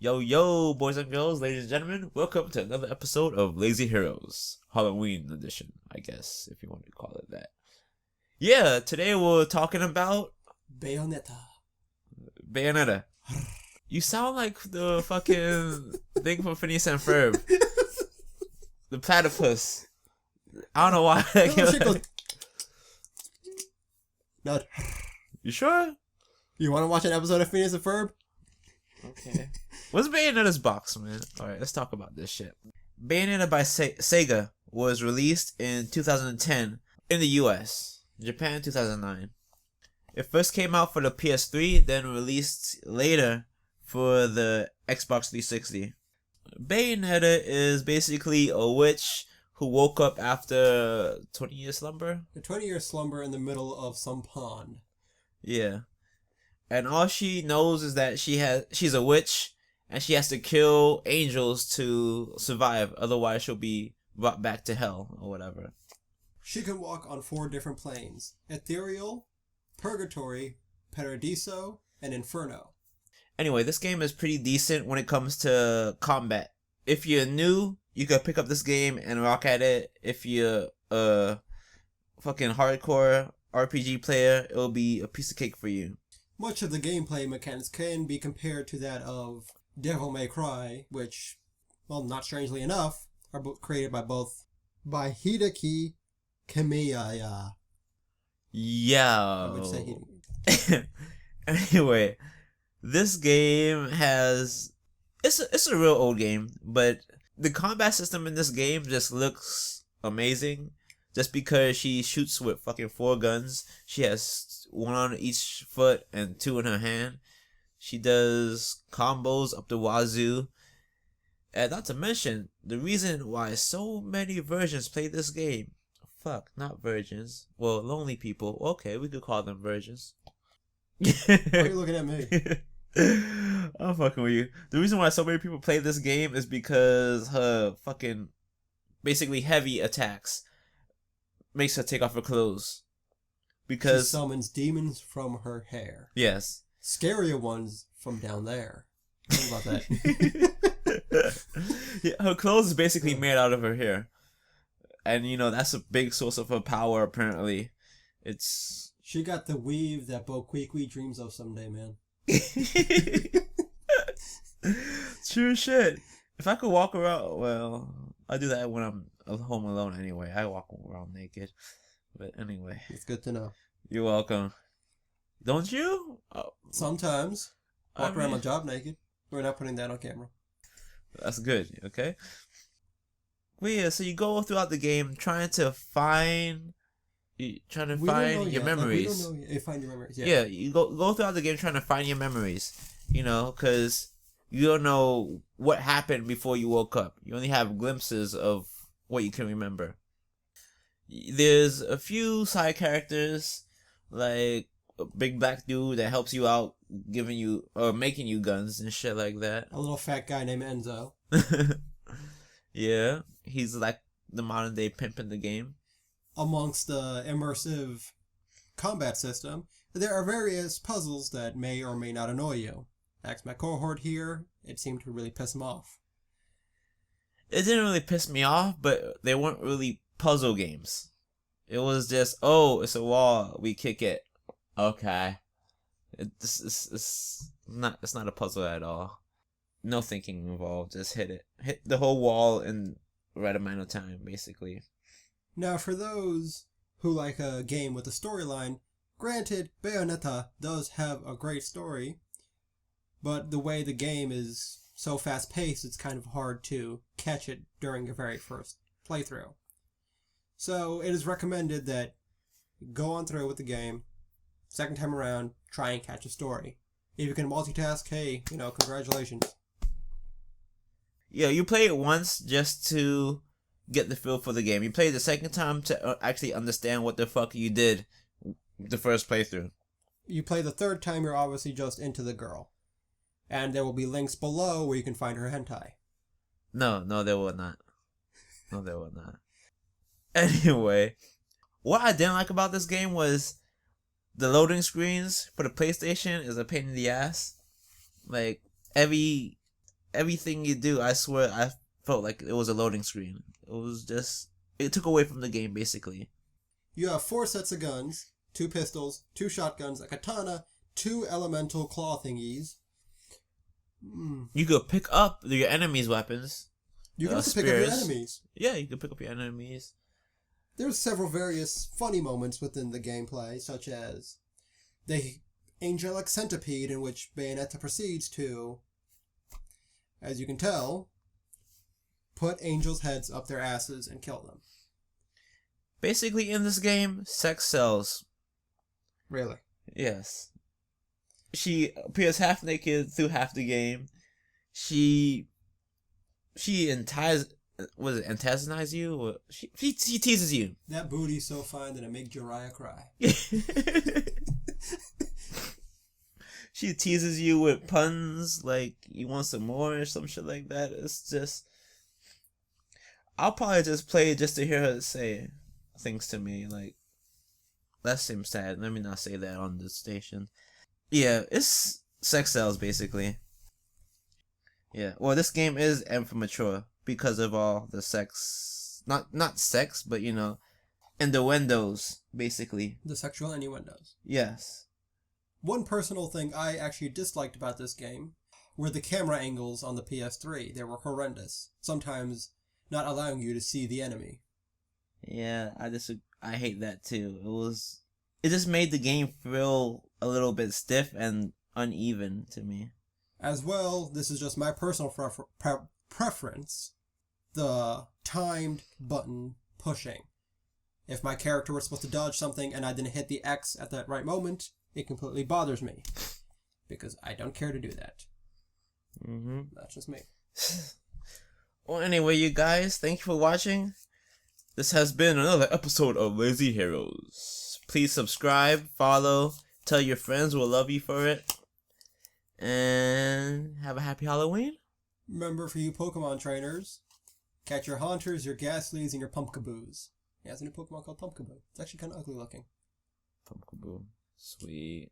Yo, yo, boys and girls, ladies and gentlemen, welcome to another episode of Lazy Heroes, Halloween edition, I guess, if you want to call it that. Yeah, today we're talking about Bayonetta. You sound like the fucking thing from Phineas and Ferb. The platypus. I don't know why. No. You sure? You want to watch an episode of Phineas and Ferb? Okay. What's Bayonetta's box, man? Alright, let's talk about this shit. Bayonetta by Sega was released in 2010 in the US. Japan 2009. It first came out for the PS3, then released later for the Xbox 360. Bayonetta is basically a witch who woke up after 20-year slumber. A 20-year slumber in the middle of some pond. Yeah. And all she knows is that she's a witch and she has to kill angels to survive, otherwise she'll be brought back to hell or whatever. She can walk on 4 different planes: ethereal, purgatory, paradiso, and inferno. Anyway, this game is pretty decent when it comes to combat. If you're new, you can pick up this game and rock at it. If you're a fucking hardcore RPG player, it'll be a piece of cake for you. Much of the gameplay mechanics can be compared to that of Devil May Cry, which, well, not strangely enough, are created by Hideki Kamiya. Yeah. I would say Hideki. Anyway, this game has... It's a real old game, but the combat system in this game just looks amazing. Just because she shoots with fucking 4 guns. She has 1 on each foot and 2 in her hand. She does combos up the wazoo. And not to mention, the reason why so many virgins play this game. Fuck, not virgins. Well, lonely people. Okay, we could call them virgins. Why are you looking at me? I'm fucking with you. The reason why so many people play this game is because her fucking basically heavy attacks makes her take off her clothes. Because she summons demons from her hair. Yes. Scarier ones from down there. Think about that. Yeah, her clothes is basically made out of her hair. And you know, that's a big source of her power apparently. She got the weave that Bo Quiqui dreams of someday, man. True shit. If I could walk around, well, I do that when I'm home alone anyway. I walk around naked. But anyway. It's good to know. You're welcome. Don't you? Sometimes. Walk around my job naked. We're not putting that on camera. That's good, okay? Well, yeah, so you go throughout the game trying to find your memories. We don't know yet. Find your memories, yeah. Yeah, you go throughout the game trying to find your memories, you know, because you don't know what happened before you woke up. You only have glimpses of what you can remember. There's a few side characters, like a big black dude that helps you out, giving you or making you guns and shit like that. A little fat guy named Enzo. Yeah, he's like the modern day pimp in the game. Amongst the immersive combat system, there are various puzzles that may or may not annoy you. Ask my cohort here, it seemed to really piss him off. It didn't really piss me off, but they weren't really puzzle games. It was just, oh, it's a wall, we kick it. Okay. It's not a puzzle at all. No thinking involved, just hit it. Hit the whole wall in the right amount of time, basically. Now, for those who like a game with a storyline, granted, Bayonetta does have a great story, but the way the game is so fast-paced, it's kind of hard to catch it during your very first playthrough. So, it is recommended that you go on through with the game, second time around, try and catch a story. If you can multitask, hey, congratulations. Yeah, you play it once just to get the feel for the game. You play it the second time to actually understand what the fuck you did the first playthrough. You play the third time, you're obviously just into the girl. And there will be links below where you can find her hentai. No, there will not. Anyway, what I didn't like about this game was the loading screens for the PlayStation is a pain in the ass. Like, every everything you do, I swear, I felt like it was a loading screen. It took away from the game, basically. You have 4 sets of guns, 2 pistols, 2 shotguns, a katana, 2 elemental claw thingies. You could pick up your enemies' weapons. You can also pick up your enemies. Yeah, you can pick up your enemies. There's several various funny moments within the gameplay, such as the angelic centipede, in which Bayonetta proceeds to, as you can tell, put angels' heads up their asses and kill them. Basically, in this game, sex sells. Really? Yes. She appears half naked through half the game. She antagonize you? Or she teases you. That booty's so fine that it makes Jiraiya cry. She teases you with puns like you want some more or some shit like that. It's just... I'll probably just play just to hear her say things to me. Like, that seems sad. Let me not say that on the station. Yeah, it's sex sells, basically. Yeah, well, this game is M for mature because of all the sex... Not sex, but, you know, innuendos, basically. The sexual innuendos. Yes. One personal thing I actually disliked about this game were the camera angles on the PS3. They were horrendous, sometimes not allowing you to see the enemy. Yeah, I hate that too. It just made the game feel a little bit stiff and uneven to me. As well, this is just my personal preference, the timed button pushing. If my character was supposed to dodge something and I didn't hit the X at that right moment, it completely bothers me. Because I don't care to do that. That's just me. Well, anyway, you guys, thank you for watching. This has been another episode of Lazy Heroes. Please subscribe, follow, tell your friends, we'll love you for it. And have a happy Halloween. Remember, for you Pokemon trainers, catch your Haunters, your Ghastlies, and your Pumpkaboos. He has a new Pokemon called Pumpkaboo. It's actually kind of ugly looking. Pumpkaboo. Sweet.